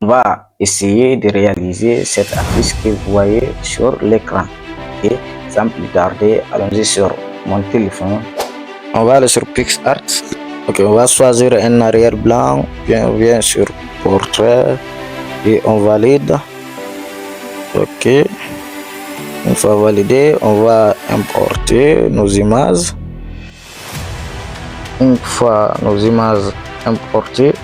On va essayer de réaliser cette affiche que vous voyez sur l'écran. Et sans plus tarder, allons-y sur mon téléphone. On va aller sur PixArt. Ok, on va choisir un arrière blanc. Bien, on vient sur portrait et on valide. Ok. Une fois validé, on va importer nos images. Une fois nos images importées,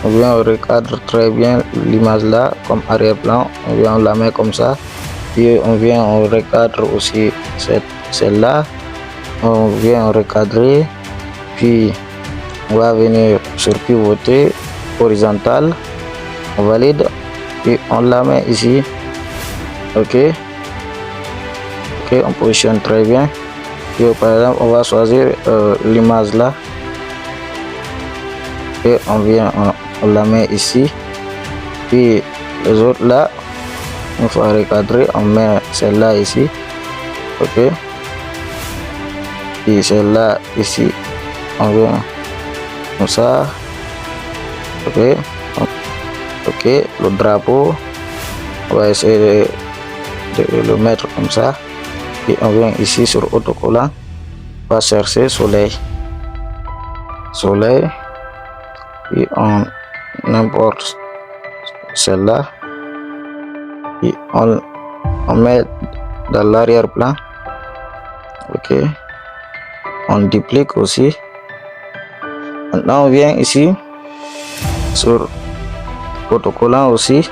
on vient recadre très bien l'image là comme arrière-plan. On vient on la met comme ça. Puis on vient on recadre aussi celle-là. On vient recadrer. Puis on va venir sur pivoter horizontal. On valide. Puis on la met ici. Ok. Ok, on positionne très bien. Puis par exemple, on va choisir l'image là. Et on vient, on la met ici. Puis les autres là, une fois recadré, on met celle-là ici. Ok. Puis celle-là ici, on vient comme ça. Ok. Ok, le drapeau, on va essayer de le mettre comme ça. Et on vient ici sur autocollant, on va chercher soleil. Soleil. Et on importe celle-là. Et on met dans l'arrière-plan. Ok. On duplique aussi. Maintenant on vient ici sur autocollant aussi.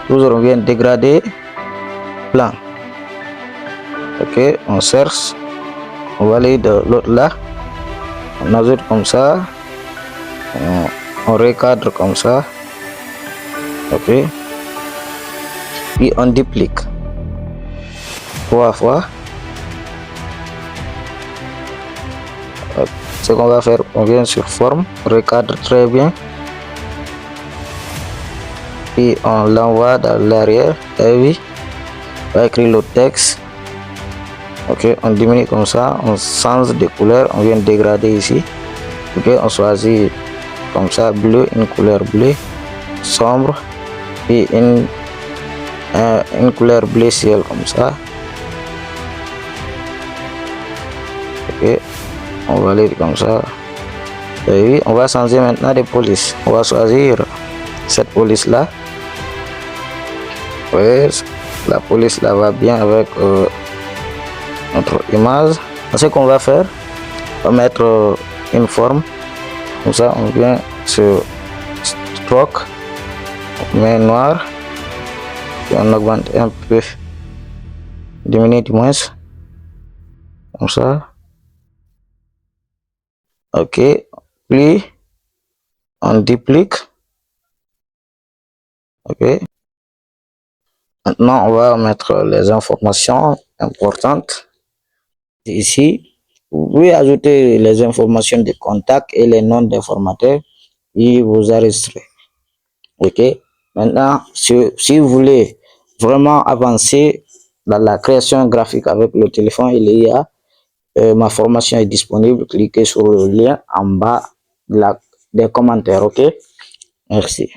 Toujours on vient dégrader plan. Ok, on cherche. On valide l'autre là. On ajoute comme ça. On recadre comme ça. Ok. Puis on duplique 3 fois. Ce qu'on va faire, on vient sur forme, recadre très bien. Puis on l'envoie dans l'arrière. Et oui, on va écrire le texte. Ok, on diminue comme ça, on change de couleur, on vient dégrader ici. Ok, on choisit comme ça bleu, une couleur bleue sombre, puis une couleur bleu ciel comme ça. Ok, on valide comme ça. Et oui, on va changer maintenant de police. On va choisir cette police là. Oui, la police là va bien avec notre image. Ce qu'on va faire, on va mettre une forme. Comme ça, on vient sur stroke, on met noir, et on augmente un peu, diminue du moins, comme ça. Ok, puis on duplique. Ok. Maintenant, on va mettre les informations importantes ici. Vous pouvez ajouter les informations de contact et les noms des formateurs et vous enregistrer. Ok. Maintenant, si vous voulez vraiment avancer dans la création graphique avec le téléphone, il y a ma formation est disponible. Cliquez sur le lien en bas des commentaires. Ok. Merci.